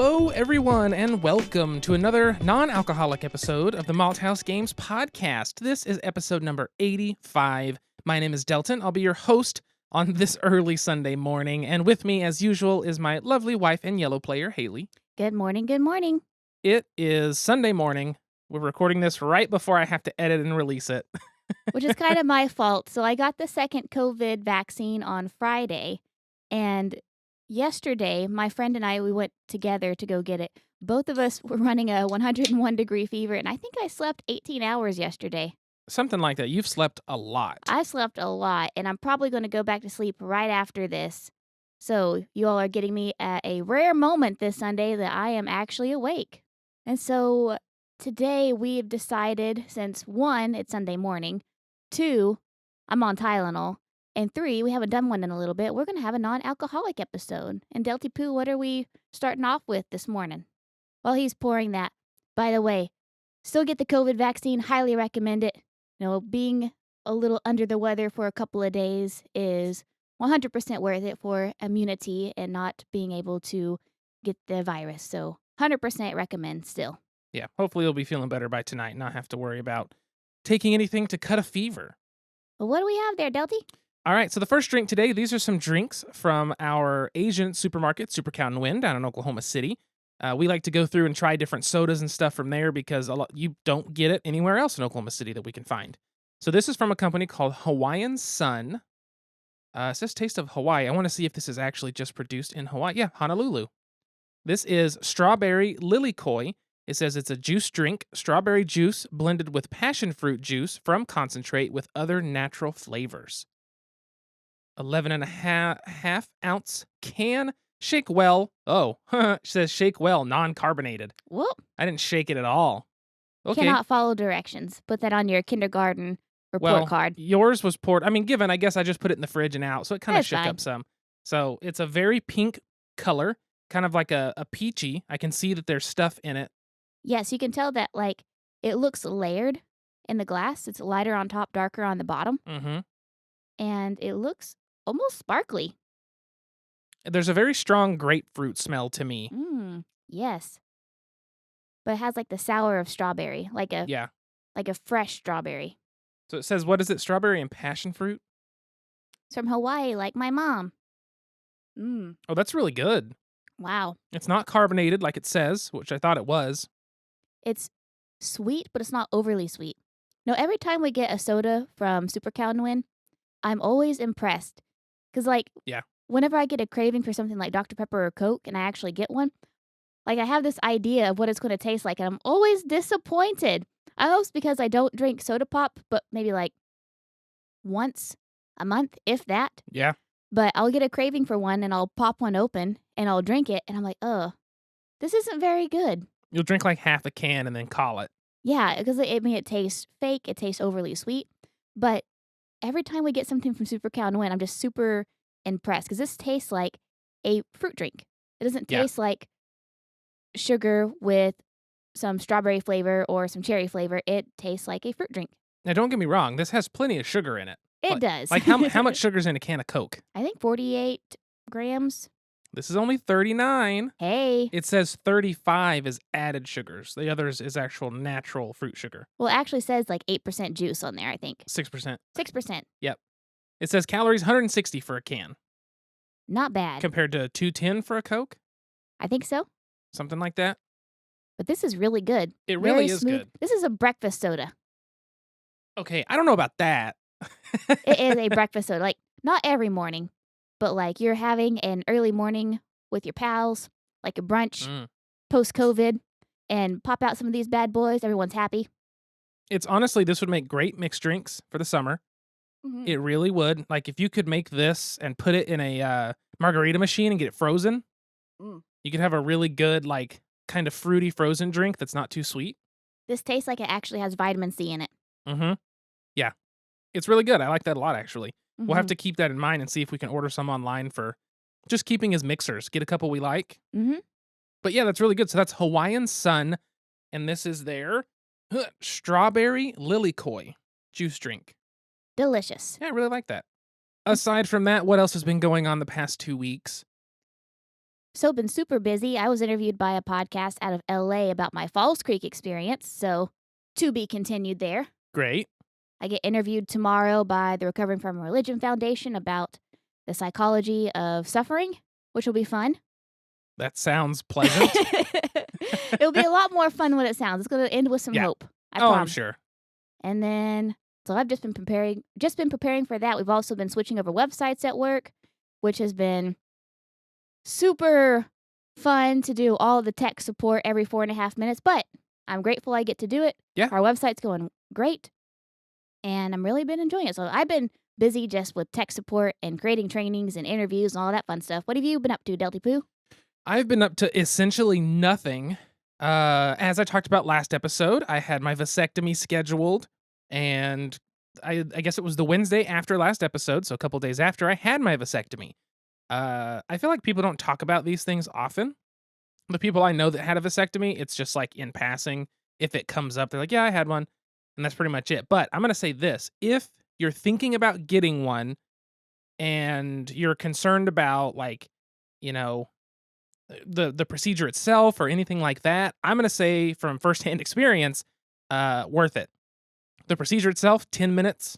Hello, everyone, and welcome to another non-alcoholic episode of the Malthaus Games podcast. This is episode number 85. My name is Delton. I'll be your host on this early Sunday morning, and with me, as usual, is my lovely wife and yellow player, Haley. Good morning, good morning. It is Sunday morning. We're recording this right before I have to edit and release it. Which is kind of my fault. So I got the second COVID vaccine on Friday, and yesterday, my friend and I, we went together to go get it. Both of us were running a 101-degree fever, and I think I slept 18 hours yesterday. Something like that. You've slept a lot. I slept a lot, and I'm probably going to go back to sleep right after this. So you all are getting me at a rare moment this Sunday that I am actually awake. And so today we've decided, since 1, it's Sunday morning, 2, I'm on Tylenol, and 3, we haven't done one in a little bit, we're going to have a non-alcoholic episode. And Delty Poo, what are we starting off with this morning? While he's pouring that, by the way, still get the COVID vaccine, highly recommend it. You know, being a little under the weather for a couple of days is 100% worth it for immunity and not being able to get the virus. So 100% recommend still. Yeah, hopefully you'll be feeling better by tonight and not have to worry about taking anything to cut a fever. Well, what do we have there, Delty? All right, so the first drink today, these are some drinks from our Asian supermarket, Super Cow and Win, down in Oklahoma City. We like to go through and try different sodas and stuff from there because you don't get it anywhere else in Oklahoma City that we can find. So this is from a company called Hawaiian Sun. It says Taste of Hawaii. I want to see if this is actually just produced in Hawaii. Yeah, Honolulu. This is strawberry lilikoi. It says it's a juice drink, strawberry juice blended with passion fruit juice from concentrate with other natural flavors. 11.5 ounce can. Shake well. Oh, it says shake well, non-carbonated. Whoop. I didn't shake it at all. Okay. Cannot follow directions. Put that on your kindergarten report card. Yours was poured. I mean, given, I guess I just put it in the fridge and out, so it kind of That's shook fine. up some. So it's a very pink color, kind of like a peachy. I can see that there's stuff in it. Yes, you can tell that, like, it looks layered in the glass. It's lighter on top, darker on the bottom. Mm-hmm. And it looks almost sparkly. There's a very strong grapefruit smell to me. Yes. But it has like the sour of strawberry, like a fresh strawberry. So it says, what is it? Strawberry and passion fruit? It's from Hawaii, like my mom. Oh, that's really good. Wow. It's not carbonated like it says, which I thought it was. It's sweet, but it's not overly sweet. No, every time we get a soda from Super Cow and Win, I'm always impressed. Because, whenever I get a craving for something like Dr. Pepper or Coke and I actually get one, I have this idea of what it's going to taste like, and I'm always disappointed. I know it's because I don't drink soda pop, but maybe once a month, if that. Yeah. But I'll get a craving for one, and I'll pop one open, and I'll drink it, and I'm like, this isn't very good. You'll drink like half a can and then call it. Yeah, because it tastes fake, it tastes overly sweet. But every time we get something from Super Cow and Win, I'm just super impressed, because this tastes like a fruit drink. It doesn't taste like sugar with some strawberry flavor or some cherry flavor. It tastes like a fruit drink. Now, don't get me wrong. This has plenty of sugar in it. It does. How much sugar's in a can of Coke? I think 48 grams. This is only 39. Hey. It says 35 is added sugars. The others is actual natural fruit sugar. Well, it actually says 8% juice on there, I think. 6%. 6%. Yep. It says calories 160 for a can. Not bad. Compared to 210 for a Coke? I think so. Something like that. But this is really good. It really is smooth. good. This is a breakfast soda. Okay, I don't know about that. It is a breakfast soda. Not every morning, but you're having an early morning with your pals, like a brunch, post-COVID, and pop out some of these bad boys. Everyone's happy. It's honestly, this would make great mixed drinks for the summer. Mm-hmm. It really would. If you could make this and put it in a margarita machine and get it frozen, you could have a really good, kind of fruity frozen drink that's not too sweet. This tastes like it actually has vitamin C in it. Mm-hmm. Yeah. It's really good. I like that a lot, actually. Mm-hmm. We'll have to keep that in mind and see if we can order some online for just keeping as mixers. Get a couple we like. Mm-hmm. But yeah, that's really good. So that's Hawaiian Sun, and this is their strawberry lilikoi juice drink. Delicious. Yeah, I really like that. Aside from that, what else has been going on the past 2 weeks? So been super busy. I was interviewed by a podcast out of LA about my Falls Creek experience, so to be continued there. Great. I get interviewed tomorrow by the Recovering from Religion Foundation about the psychology of suffering, which will be fun. That sounds pleasant. It'll be a lot more fun when it sounds. It's going to end with some Yeah. hope. I I'm promise. sure. And then, so I've just been preparing for that. We've also been switching over websites at work, which has been super fun to do all the tech support every 4.5 minutes, but I'm grateful I get to do it. Yeah. Our website's going great, and I'm really been enjoying it. So I've been busy just with tech support and creating trainings and interviews and all that fun stuff. What have you been up to, Delty Poo? I've been up to essentially nothing. As I talked about last episode, I had my vasectomy scheduled, and I guess it was the Wednesday after last episode, so a couple days after I had my vasectomy. I feel like people don't talk about these things often. The people I know that had a vasectomy, it's just like in passing. If it comes up, they're like, yeah, I had one. And that's pretty much it. But I'm going to say this. If you're thinking about getting one and you're concerned about like, you know, the procedure itself or anything like that, I'm going to say from firsthand experience, worth it. The procedure itself, 10 minutes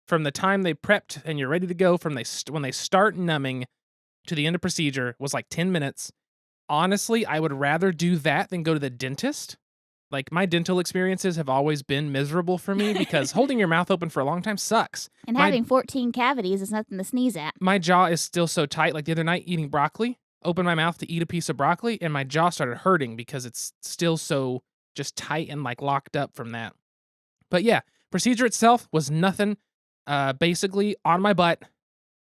from the time they prepped and you're ready to go from when they start numbing to the end of procedure was like 10 minutes. Honestly, I would rather do that than go to the dentist. Like, my dental experiences have always been miserable for me because holding your mouth open for a long time sucks. And having 14 cavities is nothing to sneeze at. My jaw is still so tight. Like the other night, eating broccoli, opened my mouth to eat a piece of broccoli, and my jaw started hurting because it's still so just tight and like locked up from that. But yeah, procedure itself was nothing. Basically, on my butt,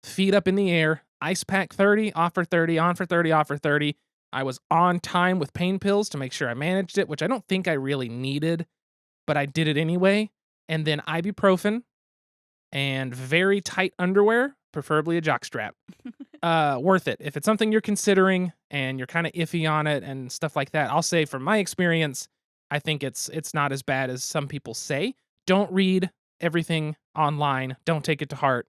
feet up in the air, ice pack 30, off for 30, on for 30, off for 30. I was on time with pain pills to make sure I managed it, which I don't think I really needed, but I did it anyway. And then ibuprofen and very tight underwear, preferably a jockstrap. Worth it. If it's something you're considering and you're kind of iffy on it and stuff like that, I'll say from my experience, I think it's not as bad as some people say. Don't read everything online. Don't take it to heart.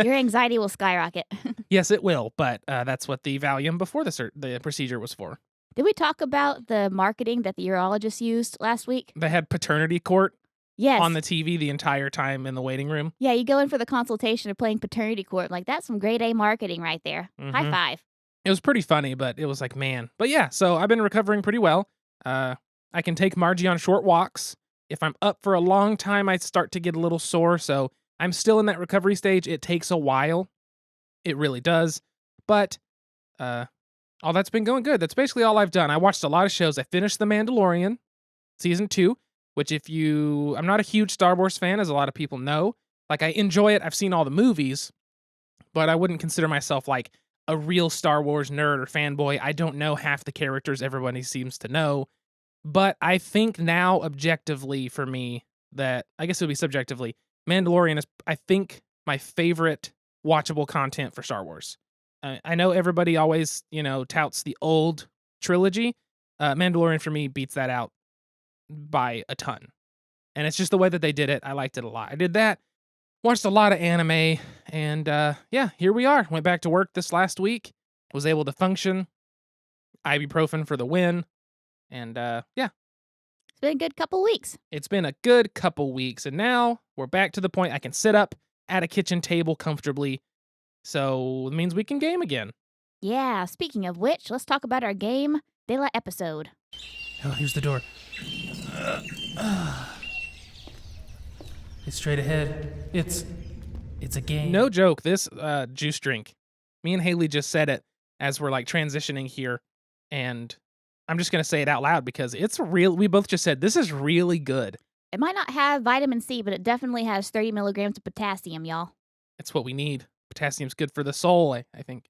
Your anxiety will skyrocket. Yes, it will, but that's what the Valium before the procedure was for. Did we talk about the marketing that the urologist used last week? They had paternity court Yes. on the TV the entire time in the waiting room. Yeah, you go in for the consultation of playing paternity court. Like, that's some grade A marketing right there. High five. It was pretty funny, but it was like, man. But yeah, so I've been recovering pretty well. I can take Margie on short walks. If I'm up for a long time, I start to get a little sore, so I'm still in that recovery stage. It takes a while. It really does. But all that's been going good. That's basically all I've done. I watched a lot of shows. I finished The Mandalorian, season 2, which I'm not a huge Star Wars fan, as a lot of people know. Like, I enjoy it. I've seen all the movies, but I wouldn't consider myself like a real Star Wars nerd or fanboy. I don't know half the characters everybody seems to know. But I think now, objectively for me, that, I guess it would be subjectively, Mandalorian is, I think, my favorite watchable content for Star Wars. I know everybody always, touts the old trilogy. Mandalorian, for me, beats that out by a ton. And it's just the way that they did it. I liked it a lot. I did that, watched a lot of anime, and yeah, here we are. Went back to work this last week, was able to function. Ibuprofen for the win. And yeah. It's been a good couple weeks. It's been a good couple weeks. And now we're back to the point I can sit up at a kitchen table comfortably. So it means we can game again. Yeah, speaking of which, let's talk about our game de la episode. Oh, here's the door. It's straight ahead. It's a game. No joke. This juice drink. Me and Haley just said it as we're like transitioning here. And I'm just going to say it out loud because we both just said, this is really good. It might not have vitamin C, but it definitely has 30 milligrams of potassium, y'all. It's what we need. Potassium's good for the soul, I think.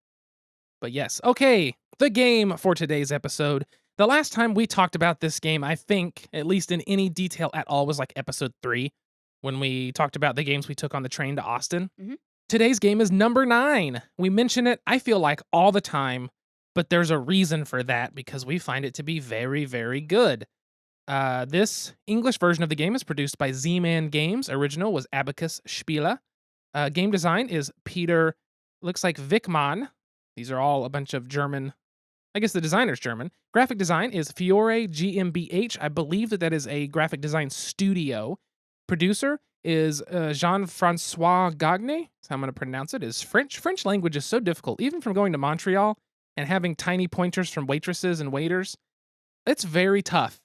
But yes. Okay, the game for today's episode. The last time we talked about this game, I think, at least in any detail at all, was like episode 3, when we talked about the games we took on the train to Austin. Mm-hmm. Today's game is number 9. We mention it, I feel like, all the time. But there's a reason for that because we find it to be very, very good. This English version of the game is produced by Z-Man Games. Original was Abacus Spiele. Game design is Peter, looks like Wickman. These are all a bunch of German I guess the designer's German. Graphic design is Fiore GmbH. I believe that is a graphic design studio. Producer is Jean-Francois Gagne. That's how I'm going to pronounce it. Is French. French language is so difficult. Even from going to Montreal and having tiny pointers from waitresses and waiters, it's very tough.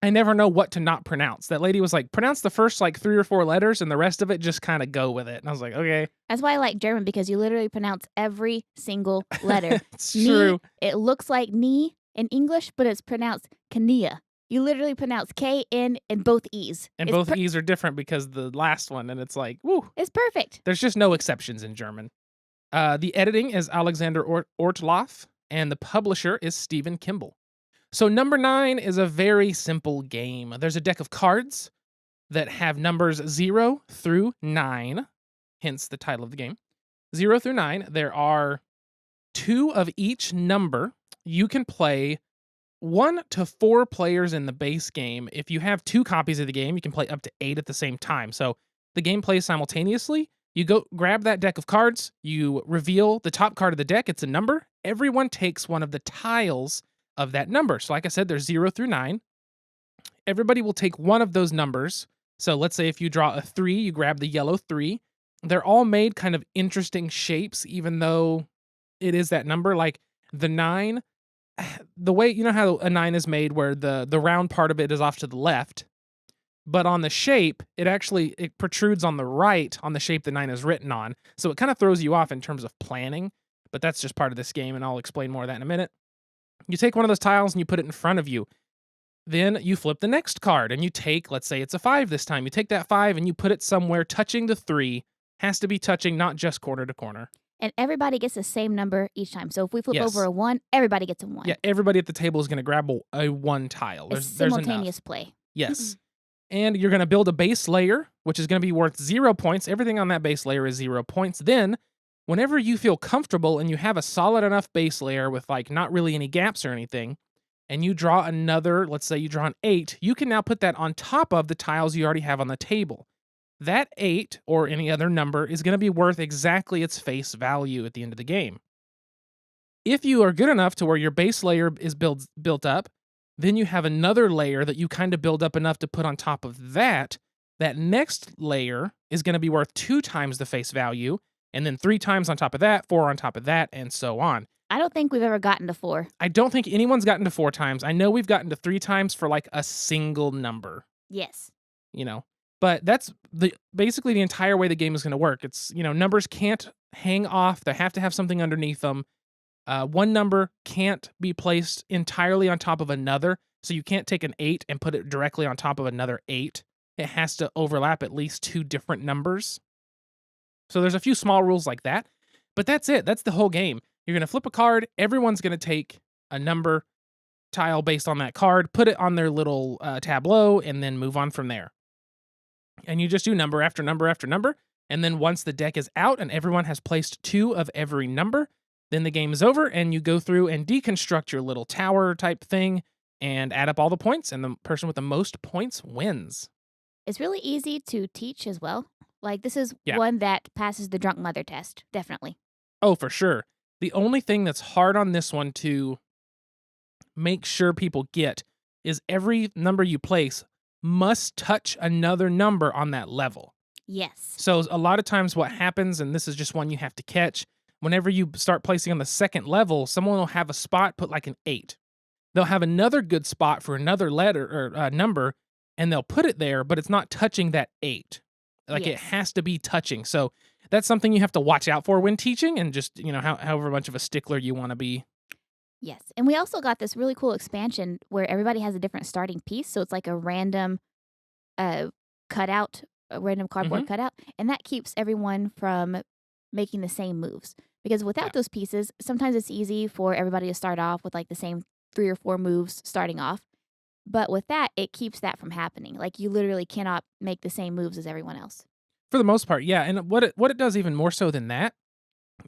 I never know what to not pronounce. That lady was like, pronounce the first like 3 or 4 letters and the rest of it just kind of go with it. And I was like, okay. That's why I like German, because you literally pronounce every single letter. It's true. It looks like knee in English, but it's pronounced Kania. You literally pronounce K-N and both E's. And both E's are different because the last one, and it's like, woo. It's perfect. There's just no exceptions in German. The editing is Alexander Ortloff, and the publisher is Stephen Kimball. So number 9 is a very simple game. There's a deck of cards that have numbers 0 through 9, hence the title of the game. 0 through 9. There are 2 of each number. You can play 1 to 4 players in the base game. If you have 2 copies of the game, you can play up to 8 at the same time. So the game plays simultaneously. You go grab that deck of cards, you reveal the top card of the deck, it's a number. Everyone takes one of the tiles of that number. So like I said, there's 0 through 9. Everybody will take one of those numbers. So let's say if you draw a 3, you grab the yellow 3. They're all made kind of interesting shapes, even though it is that number. Like the 9, the way, you know how a 9 is made where the round part of it is off to the left, but on the shape, it protrudes on the right on the shape the 9 is written on. So it kind of throws you off in terms of planning, but that's just part of this game, and I'll explain more of that in a minute. You take one of those tiles and you put it in front of you. Then you flip the next card and you take, let's say it's a 5 this time. You take that 5 and you put it somewhere touching the 3. Has to be touching, not just corner to corner. And everybody gets the same number each time. So if we flip Yes. over a 1, everybody gets a 1. Yeah, everybody at the table is going to grab a 1 tile. It's There's simultaneous enough. play. Yes. And you're going to build a base layer, which is going to be worth 0 points. Everything on that base layer is 0 points. Then, whenever you feel comfortable and you have a solid enough base layer with like not really any gaps or anything, and you draw another, let's say you draw an 8, you can now put that on top of the tiles you already have on the table. That 8, or any other number, is going to be worth exactly its face value at the end of the game. If you are good enough to where your base layer is built up, then you have another layer that you kind of build up enough to put on top of that. That next layer is going to be worth 2 times the face value, and then 3 times on top of that, 4 on top of that, and so on. I don't think we've ever gotten to 4. I don't think anyone's gotten to 4 times. I know we've gotten to 3 times for like a single number. Yes. You know, but that's basically the entire way the game is going to work. It's, numbers can't hang off. They have to have something underneath them. One number can't be placed entirely on top of another. So you can't take an 8 and put it directly on top of another 8. It has to overlap at least 2 different numbers. So there's a few small rules like that, but that's it. That's the whole game. You're going to flip a card. Everyone's going to take a number tile based on that card, put it on their little tableau, and then move on from there. And you just do number after number after number. And then once the deck is out and everyone has placed 2 of every number, then the game is over and you go through and deconstruct your little tower type thing and add up all the points, and the person with the most points wins. It's really easy to teach as well. Like, this is Yeah. one that passes the drunk mother test. Definitely. Oh, for sure. The only thing that's hard on this one to make sure people get is every number you place must touch another number on that level. Yes. So a lot of times what happens, and this is just one you have to catch, whenever you start placing on the second level, someone will have a spot put like an 8. They'll have another good spot for another letter or number, and they'll put it there, but it's not touching that 8. Like it Yes. has to be touching. So that's something you have to watch out for when teaching, and just, however much of a stickler you want to be. Yes. And we also got this really cool expansion where everybody has a different starting piece. So it's like a random cutout, a random cardboard cutout. And that keeps everyone from making the same moves. Because without those pieces, sometimes it's easy for everybody to start off with like the same 3 or 4 moves starting off. But with that, it keeps that from happening. Like, you literally cannot make the same moves as everyone else. For the most part, yeah. And what it does even more so than that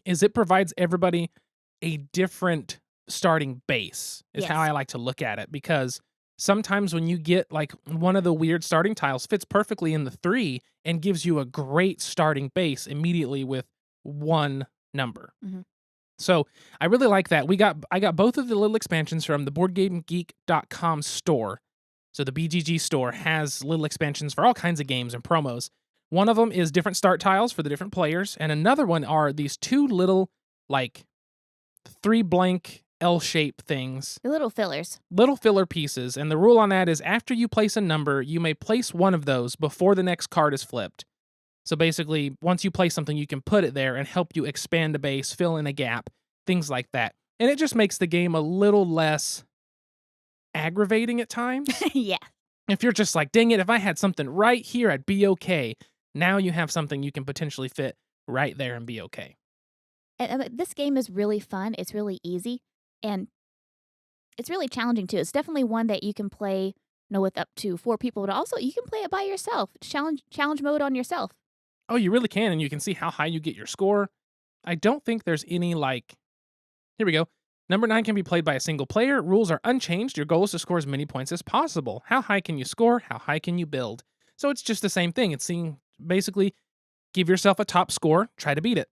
is it provides everybody a different starting base, is how Yes. I like to look at it. Because sometimes when you get like one of the weird starting tiles fits perfectly in the 3 and gives you a great starting base immediately with one number. Mhm. So I really like that. I got both of the little expansions from the BoardGameGeek.com store. So the BGG store has little expansions for all kinds of games and promos. One of them is different start tiles for the different players, and another one are these two little, like, 3 blank L-shaped things. The little fillers. Little filler pieces, and the rule on that is after you place a number, you may place one of those before the next card is flipped. So basically, once you place something, you can put it there and help you expand a base, fill in a gap, things like that. And it just makes the game a little less aggravating at times. Yeah. If you're just like, dang it, if I had something right here, I'd be okay. Now you have something you can potentially fit right there and be okay. And this game is really fun. It's really easy. And it's really challenging, too. It's definitely one that you can play, with up to 4 people. But also, you can play it by yourself. Challenge mode on yourself. Oh, you really can, and you can see how high you get your score. I don't think there's any, like... Here we go. Number 9 can be played by a single player. Rules are unchanged. Your goal is to score as many points as possible. How high can you score? How high can you build? So it's just the same thing. It's seeing, basically, give yourself a top score, try to beat it.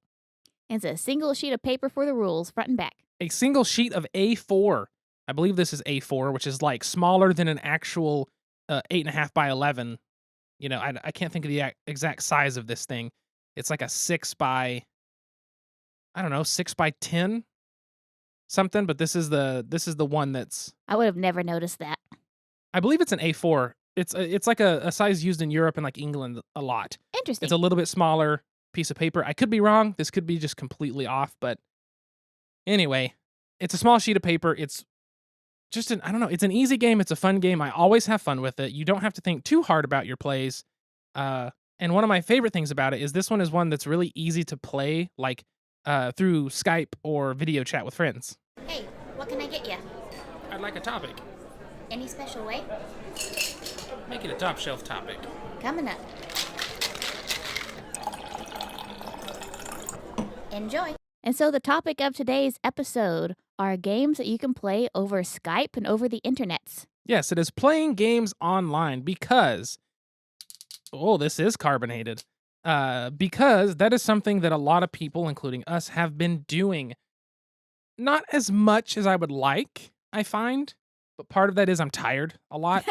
It's a single sheet of paper for the rules, front and back. A single sheet of A4. I believe this is A4, which is, like, smaller than an actual 8.5 by 11. I can't think of the exact size of this thing. It's like a 6 by, I don't know, 6 by 10 something, but this is the one that's... I would have never noticed that. I believe it's an A4. It's like a size used in Europe and like England a lot. Interesting. It's a little bit smaller piece of paper. I could be wrong. This could be just completely off, but anyway, it's a small sheet of paper. It's just I don't know, it's an easy game. It's a fun game. I always have fun with it. You don't have to think too hard about your plays. And one of my favorite things about it is this one is one that's really easy to play, like through Skype or video chat with friends. Hey, what can I get you? I'd like a topic. Any special way? Make it a top shelf topic. Coming up. Enjoy. And so the topic of today's episode are games that you can play over Skype and over the internets. Yes, it is playing games online because... Oh, this is carbonated. Because that is something that a lot of people, including us, have been doing. Not as much as I would like, I find. But part of that is I'm tired a lot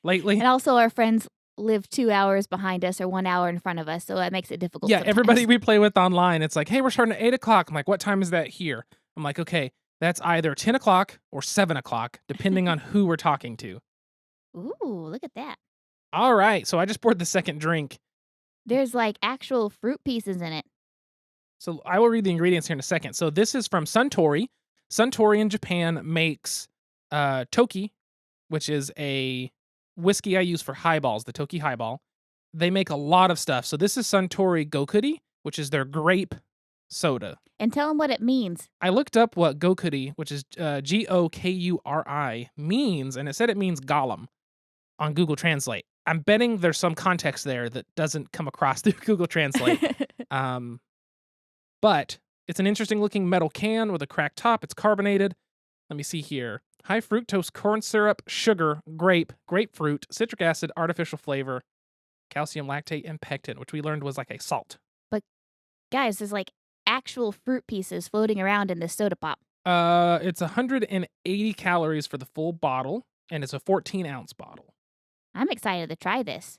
lately. And also our friends live 2 hours behind us or 1 hour in front of us, so that makes it difficult. Yeah, sometimes. everybody we play with online, it's like, hey, we're starting at 8 o'clock. I'm like, what time is that here? I'm like, okay, that's either 10 o'clock or 7 o'clock, depending on who we're talking to. Ooh, look at that. All right, so I just poured the second drink. There's like actual fruit pieces in it. So I will read the ingredients here in a second. So this is from Suntory. Suntory in Japan makes Toki, which is a whiskey I use for highballs, the Toki highball. They make a lot of stuff. So this is Suntory Gokuri, which is their grape soda. And tell them what it means. I looked up what Gokuri, which is Gokuri, means, and it said it means golem on Google Translate. I'm betting there's some context there that doesn't come across through Google Translate. But it's an interesting looking metal can with a cracked top. It's carbonated. Let me see here. High fructose corn syrup, sugar, grapefruit, citric acid, artificial flavor, calcium lactate, and pectin, which we learned was like a salt. But guys, there's like actual fruit pieces floating around in this soda pop. It's 180 calories for the full bottle, and it's a 14-ounce bottle. I'm excited to try this.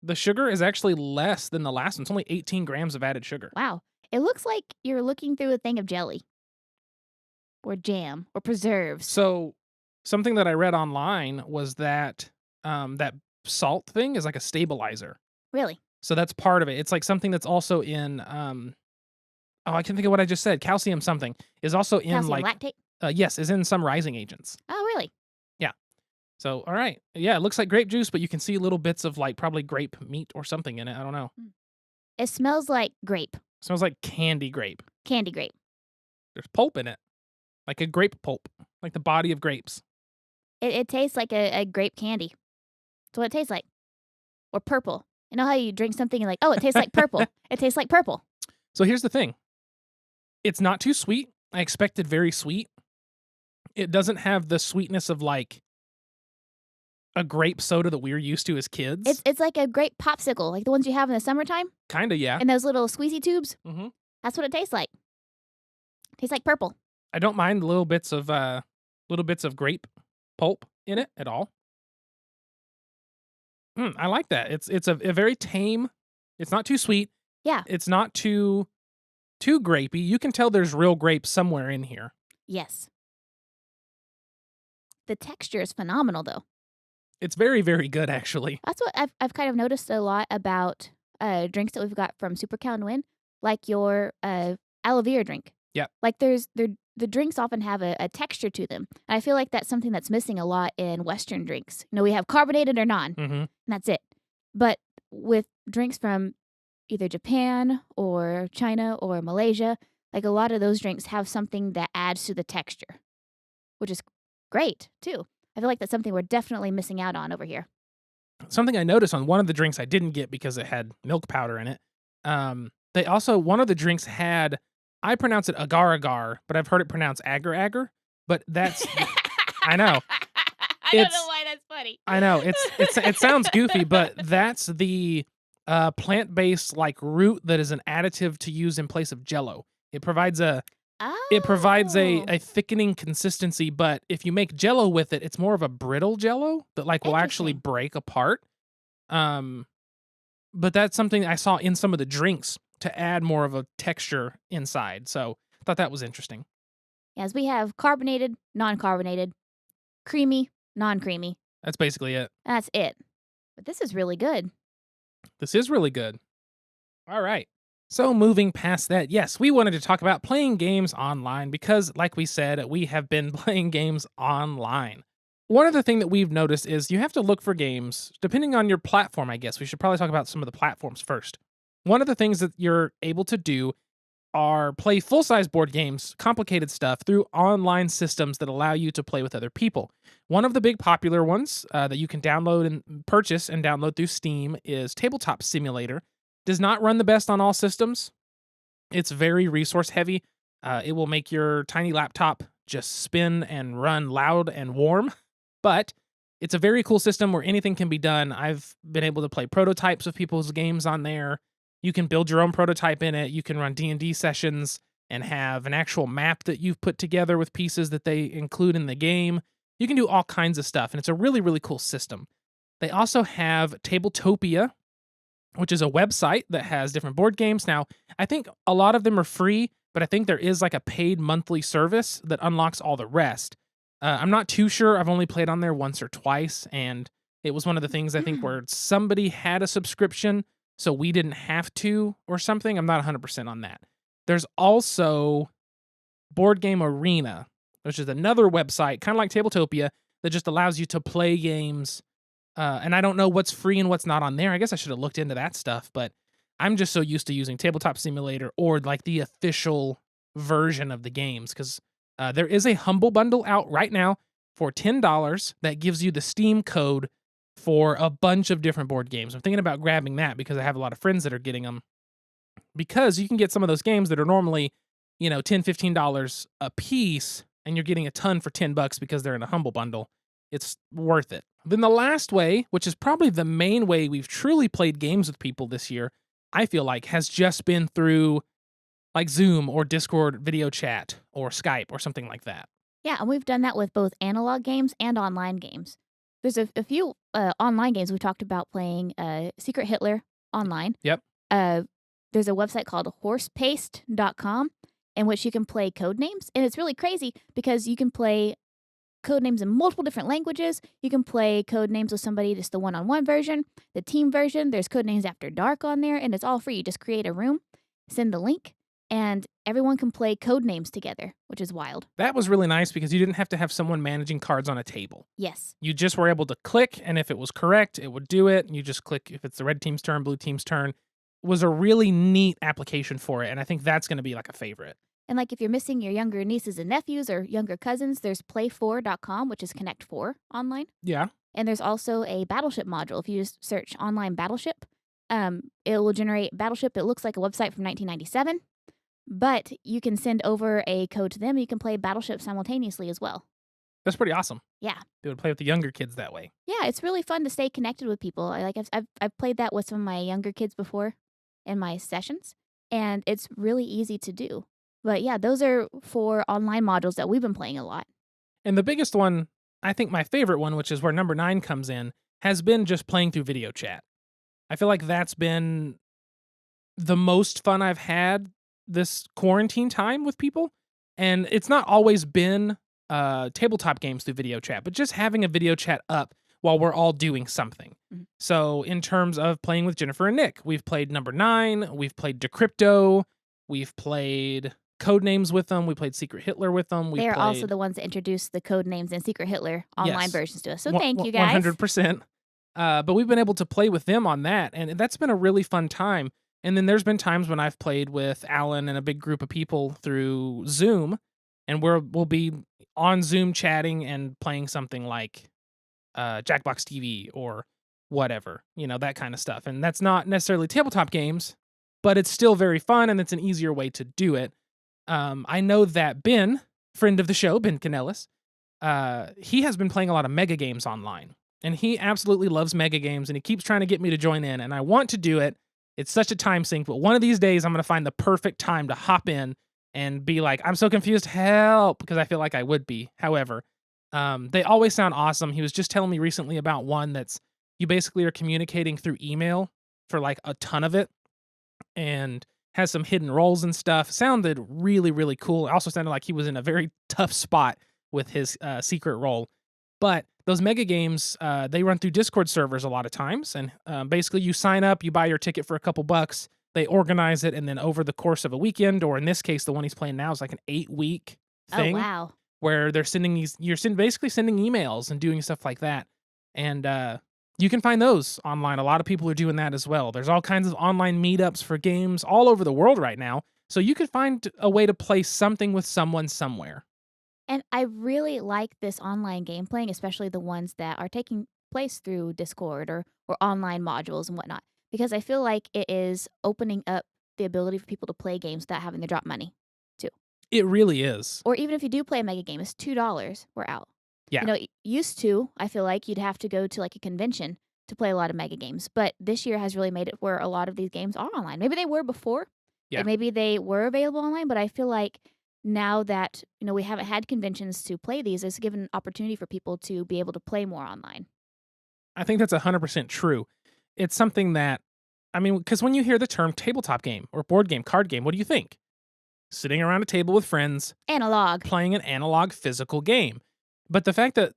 The sugar is actually less than the last one. It's only 18 grams of added sugar. Wow. It looks like you're looking through a thing of jelly. Or jam. Or preserves. So, something that I read online was that that salt thing is like a stabilizer. Really? So that's part of it. It's like something that's also in... I can't think of what I just said. Calcium something is also in Calcium like... lactate? Yes, is in some rising agents. Oh, really? Yeah. So, all right. Yeah, it looks like grape juice, but you can see little bits of like probably grape meat or something in it. I don't know. It smells like grape. It smells like candy grape. Candy grape. There's pulp in it. Like a grape pulp. Like the body of grapes. It tastes like a grape candy. That's what it tastes like. Or purple. You know how you drink something and like, oh, it tastes like purple. It tastes like purple. So here's the thing. It's not too sweet. I expected very sweet. It doesn't have the sweetness of like a grape soda that we're used to as kids. It's like a grape popsicle, like the ones you have in the summertime. Kinda, yeah. In those little squeezy tubes. Mm-hmm. That's what it tastes like. Tastes like purple. I don't mind little bits of grape pulp in it at all. I like that. It's a very tame. It's not too sweet. Yeah. It's not too grapey. You can tell there's real grapes somewhere in here. Yes. The texture is phenomenal, though. It's very, very good, actually. That's what I've kind of noticed a lot about drinks that we've got from Super Cow and Win, like your aloe vera drink. Yep. Like the drinks often have a texture to them. And I feel like that's something that's missing a lot in Western drinks. You know, we have carbonated or non, and that's it. But with drinks from either Japan or China or Malaysia, like a lot of those drinks have something that adds to the texture, which is great too. I feel like that's something we're definitely missing out on over here. Something I noticed on one of the drinks I didn't get because it had milk powder in it. They also one of the drinks had, I pronounce it agar agar, but I've heard it pronounced agar agar. But that's I know. I don't know why that's funny. I know it sounds goofy, but that's the plant-based like root that is an additive to use in place of Jello. It provides a Oh, thickening consistency, but if you make Jello with it, it's more of a brittle Jello that like will actually interesting. break apart. Um, but that's something I saw in some of the drinks to add more of a texture inside. So I thought that was interesting. As we have carbonated, non-carbonated, creamy, non-creamy. That's basically it. That's it. But this is really good. This is really good. All right. So moving past that, yes, we wanted to talk about playing games online because, like we said, we have been playing games online. One other thing that we've noticed is you have to look for games, depending on your platform, I guess. We should probably talk about some of the platforms first. One of the things that you're able to do are play full size board games, complicated stuff, through online systems that allow you to play with other people. One of the big popular ones that you can download and purchase and download through Steam is Tabletop Simulator. Does not run the best on all systems. It's very resource heavy. It will make your tiny laptop just spin and run loud and warm, but it's a very cool system where anything can be done. I've been able to play prototypes of people's games on there. You can build your own prototype in it. You can run D&D sessions and have an actual map that you've put together with pieces that they include in the game. You can do all kinds of stuff, and it's a really, really cool system. They also have Tabletopia, which is a website that has different board games. Now, I think a lot of them are free, but I think there is like a paid monthly service that unlocks all the rest. I'm not too sure. I've only played on there once or twice, and it was one of the things I think where somebody had a subscription, so we didn't have to or something. I'm not 100% on that. There's also Board Game Arena, which is another website, kind of like Tabletopia, that just allows you to play games. And I don't know what's free and what's not on there. I guess I should have looked into that stuff, but I'm just so used to using Tabletop Simulator or like the official version of the games because there is a Humble Bundle out right now for $10 that gives you the Steam code for a bunch of different board games. I'm thinking about grabbing that because I have a lot of friends that are getting them because you can get some of those games that are normally, $10, $15 a piece and you're getting a ton for $10 because they're in a Humble Bundle. It's worth it. Then the last way, which is probably the main way we've truly played games with people this year, I feel like has just been through like Zoom or Discord video chat or Skype or something like that. Yeah, and we've done that with both analog games and online games. There's a few online games we talked about playing Secret Hitler online. Yep. Uh, there's a website called horsepaste.com in which you can play Codenames. And it's really crazy because you can play Codenames in multiple different languages. You can play Codenames with somebody, just the one-on-one version, the team version. There's Codenames After Dark on there, and it's all free. You just create a room, send the link, and everyone can play Codenames together, which is wild. That was really nice because you didn't have to have someone managing cards on a table. Yes. You just were able to click, and if it was correct, it would do it. You just click if it's the red team's turn, blue team's turn. It was a really neat application for it, and I think that's going to be like a favorite. And like if you're missing your younger nieces and nephews or younger cousins, there's play4.com, which is Connect 4 online. Yeah. And there's also a Battleship module. If you just search online Battleship, it will generate Battleship. It looks like a website from 1997, but you can send over a code to them. And you can play Battleship simultaneously as well. That's pretty awesome. Yeah. They would play with the younger kids that way. Yeah, it's really fun to stay connected with people. I've played that with some of my younger kids before in my sessions, and it's really easy to do. But yeah, those are 4 online modules that we've been playing a lot. And the biggest one, I think my favorite one, which is where number 9 comes in, has been just playing through video chat. I feel like that's been the most fun I've had this quarantine time with people. And it's not always been tabletop games through video chat, but just having a video chat up while we're all doing something. Mhm. So, in terms of playing with Jennifer and Nick, we've played number 9, we've played Decrypto, we've played Codenames with them, we played Secret Hitler with them. They are also the ones that introduced the Codenames and Secret Hitler online versions to us. So thank you guys. 100%. But we've been able to play with them on that, and that's been a really fun time. And then there's been times when I've played with Alan and a big group of people through Zoom, and we'll be on Zoom chatting and playing something like Jackbox TV or whatever, that kind of stuff. And that's not necessarily tabletop games, but it's still very fun, and it's an easier way to do it. I know that Ben, friend of the show, Ben Canellis, he has been playing a lot of mega games online, and he absolutely loves mega games, and he keeps trying to get me to join in, and I want to do it. It's such a time sink, but one of these days I'm going to find the perfect time to hop in and be like, I'm so confused, help, because I feel like I would be. However, they always sound awesome. He was just telling me recently about one that's you basically are communicating through email for like a ton of it, and has some hidden roles and stuff. Sounded really, really cool. It also sounded like he was in a very tough spot with his secret role. But those mega games, they run through Discord servers a lot of times. And basically you sign up, you buy your ticket for a couple bucks, they organize it, and then over the course of a weekend, or in this case, the one he's playing now is like an 8-week thing. Oh, wow. Where they're sending basically sending emails and doing stuff like that. And you can find those online. A lot of people are doing that as well. There's all kinds of online meetups for games all over the world right now. So you could find a way to play something with someone somewhere. And I really like this online game playing, especially the ones that are taking place through Discord or online modules and whatnot, because I feel like it is opening up the ability for people to play games without having to drop money, too. It really is. Or even if you do play a mega game, it's $2. We're out. Yeah. Used to, I feel like you'd have to go to like a convention to play a lot of mega games, but this year has really made it where a lot of these games are online. Maybe they were before, Yeah. and maybe they were available online, but I feel like now that we haven't had conventions to play these, it's given an opportunity for people to be able to play more online. I think that's 100% true. It's something that, because when you hear the term tabletop game or board game, card game, what do you think? Sitting around a table with friends, Analog. playing an analog physical game. But the fact that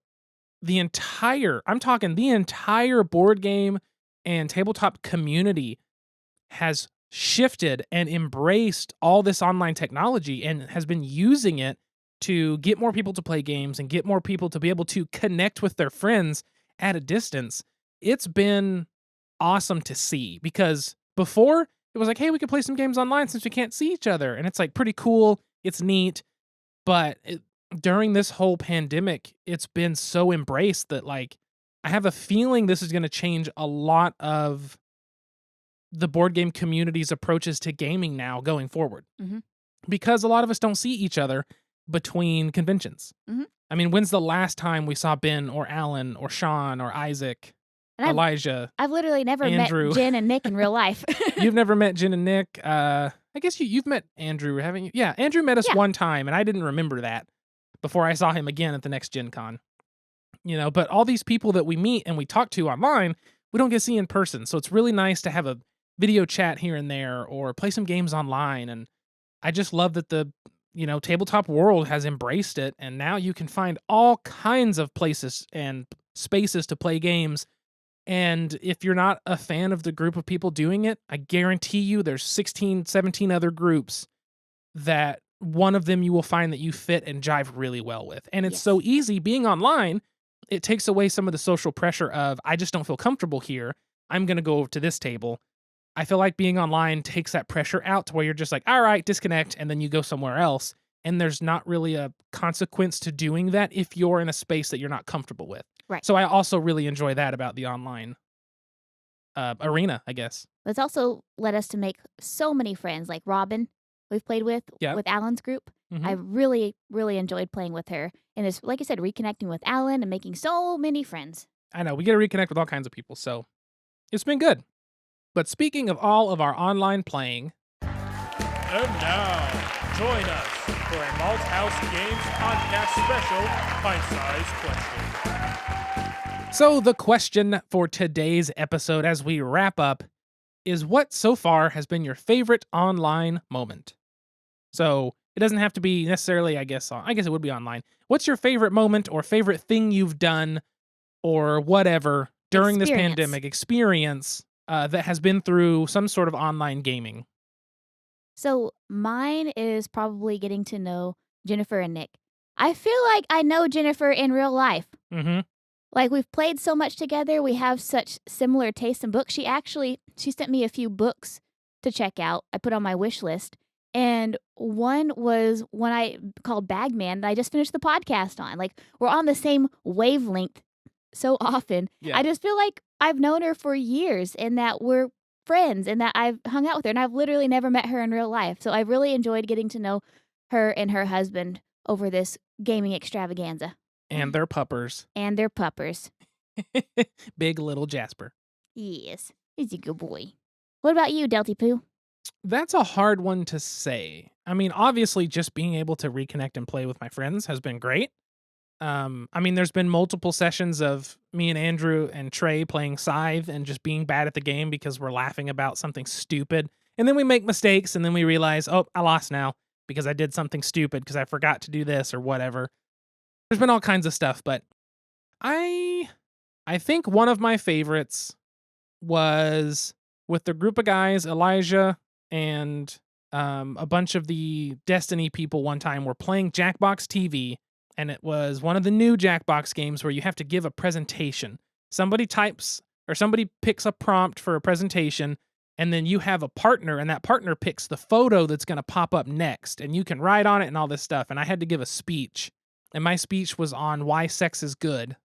the entire board game and tabletop community has shifted and embraced all this online technology and has been using it to get more people to play games and get more people to be able to connect with their friends at a distance. It's been awesome to see, because before it was like, hey, we could play some games online since we can't see each other. And it's like pretty cool. It's neat. But during this whole pandemic, it's been so embraced that like, I have a feeling this is going to change a lot of the board game community's approaches to gaming now going forward. Mhm. Because a lot of us don't see each other between conventions. Mhm. When's the last time we saw Ben or Alan or Sean or Isaac, And Elijah? I've literally never Andrew. met Jen and Nick in real life. You've never met Jen and Nick. I guess you've met Andrew, haven't you? Yeah, Andrew met us one time, and I didn't remember that before I saw him again at the next Gen Con. But all these people that we meet and we talk to online, we don't get to see in person. So it's really nice to have a video chat here and there or play some games online. And I just love that the tabletop world has embraced it, and now you can find all kinds of places and spaces to play games. And if you're not a fan of the group of people doing it, I guarantee you there's 16, 17 other groups that one of them you will find that you fit and jive really well with. And it's so easy being online. It takes away some of the social pressure of, I just don't feel comfortable here, I'm going to go over to this table. I feel like being online takes that pressure out to where you're just like, all right, disconnect, and then you go somewhere else. And there's not really a consequence to doing that if you're in a space that you're not comfortable with. Right. So I also really enjoy that about the online arena, I guess. It's also led us to make so many friends, like Robin, we've played with Alan's group. Mhm. I really, really enjoyed playing with her. And it's, like I said, reconnecting with Alan and making so many friends. I know, we get to reconnect with all kinds of people, so it's been good. But speaking of all of our online playing... And now, Join us for a Malthaus Games podcast special, Pint-Sized Question. So the question for today's episode as we wrap up is what so far has been your favorite online moment? So it doesn't have to be necessarily, I guess it would be online. What's your favorite moment or favorite thing you've done or whatever during this pandemic experience that has been through some sort of online gaming? So mine is probably getting to know Jennifer and Nick. I feel like I know Jennifer in real life. Mm-hmm. Like, we've played so much together. We have such similar tastes in books. She sent me a few books to check out. I put on my wish list. And one was one I called Bagman that I just finished the podcast on. Like, we're on the same wavelength so often. Yeah. I just feel like I've known her for years and that we're friends and that I've hung out with her. And I've literally never met her in real life. So I really enjoyed getting to know her and her husband over this gaming extravaganza. And their puppers. And their puppers. Big little Jasper. Yes, he's a good boy. What about you, Delty Poo? That's a hard one to say. I mean, obviously, just being able to reconnect and play with my friends has been great. There's been multiple sessions of me and Andrew and Trey playing Scythe and just being bad at the game because we're laughing about something stupid. And then we make mistakes and then we realize, oh, I lost now because I did something stupid because I forgot to do this or whatever. There's been all kinds of stuff, but I think one of my favorites was with the group of guys, Elijah and a bunch of the Destiny people one time were playing Jackbox TV, and it was one of the new Jackbox games where you have to give a presentation. Somebody types or somebody picks a prompt for a presentation, and then you have a partner, and that partner picks the photo that's going to pop up next, and you can write on it and all this stuff. And I had to give a speech. And my speech was on why sex is good.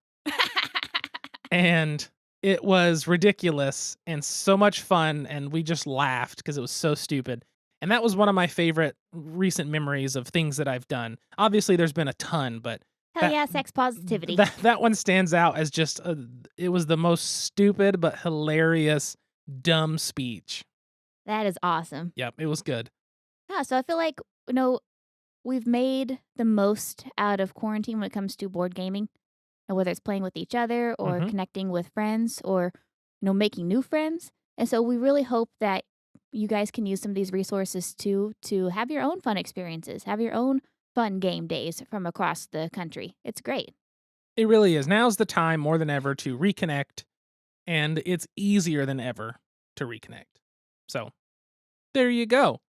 And it was ridiculous and so much fun. And we just laughed because it was so stupid. And that was one of my favorite recent memories of things that I've done. Obviously, there's been a ton, but Hell yeah, sex positivity. That one stands out as just, it was the most stupid but hilarious, dumb speech. That is awesome. Yep, it was good. Yeah, so I feel like, we've made the most out of quarantine when it comes to board gaming, and whether it's playing with each other or connecting with friends or, making new friends. And so we really hope that you guys can use some of these resources too to have your own fun experiences, have your own fun game days from across the country. It's great. It really is. Now's the time more than ever to reconnect, and it's easier than ever to reconnect. So, there you go.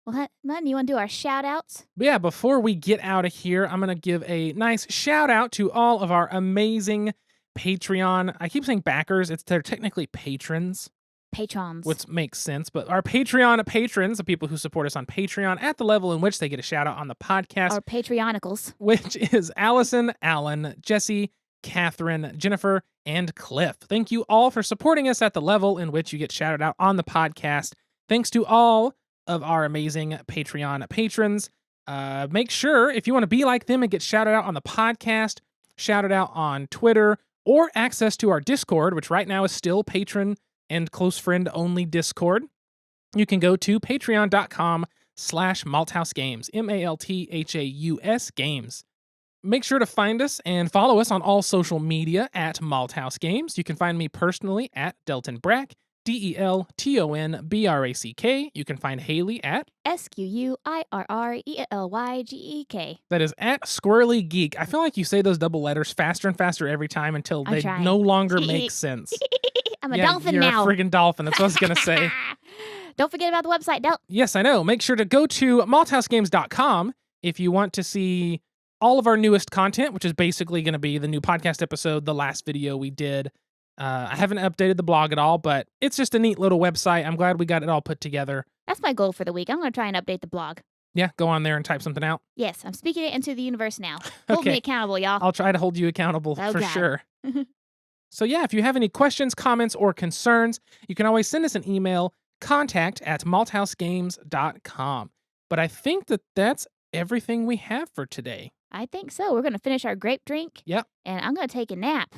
Well, Mutton, you want to do our shout-outs? Yeah, before we get out of here, I'm going to give a nice shout-out to all of our amazing Patreon. I keep saying backers. They're technically patrons. Patrons. Which makes sense. But our Patreon patrons, the people who support us on Patreon at the level in which they get a shout-out on the podcast. Our Patreonicals. Which is Allison, Alan, Jesse, Catherine, Jennifer, and Cliff. Thank you all for supporting us at the level in which you get shouted out on the podcast. Thanks to all of our amazing Patreon patrons. Make sure, if you want to be like them and get shouted out on the podcast, shouted out on Twitter, or access to our Discord, which right now is still patron and close friend only Discord, you can go to patreon.com/malthausgames, MALTHAUS games. Make sure to find us and follow us on all social media at Malthaus Games. You can find me personally at Delton Brack, DELTONBRACK. You can find Haley at SQUIRRELYGEK. That is at Squirrely Geek. I feel like you say those double letters faster and faster every time until they no longer make sense. I'm a dolphin you're now. A friggin' dolphin. That's what I was going to say. Don't forget about the website, Del. Yes, I know. Make sure to go to malthausgames.com if you want to see all of our newest content, which is basically going to be the new podcast episode, the last video we did. I haven't updated the blog at all, but it's just a neat little website. I'm glad we got it all put together. That's my goal for the week. I'm going to try and update the blog. Yeah, go on there and type something out. Yes, I'm speaking it into the universe now. Hold me accountable, y'all. I'll try to hold you accountable for sure. So yeah, if you have any questions, comments, or concerns, you can always send us an email, contact@malthausgames.com. But I think that's everything we have for today. I think so. We're going to finish our grape drink. Yep. And I'm going to take a nap.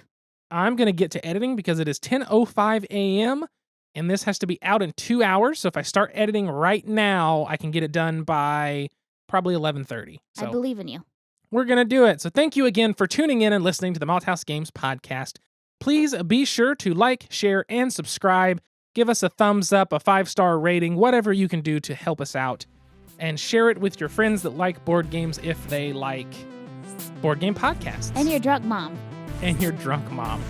I'm going to get to editing because it is 10:05 a.m. and this has to be out in 2 hours. So if I start editing right now, I can get it done by probably 11:30. I So believe in you. we're going to do it. So thank you again for tuning in and listening to the Malthaus Games podcast. Please be sure to like, share, and subscribe. Give us a thumbs up, a 5-star rating, whatever you can do to help us out. And share it with your friends that like board games if they like board game podcasts. And your drunk mom. And your drunk mom.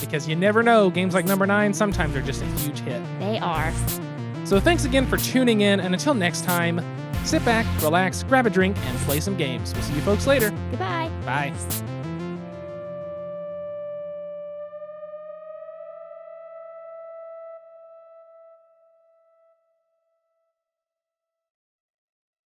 Because you never know, games like Number 9 sometimes are just a huge hit. They are. So thanks again for tuning in, and until next time, sit back, relax, grab a drink, and play some games. We'll see you folks later. Goodbye. Bye.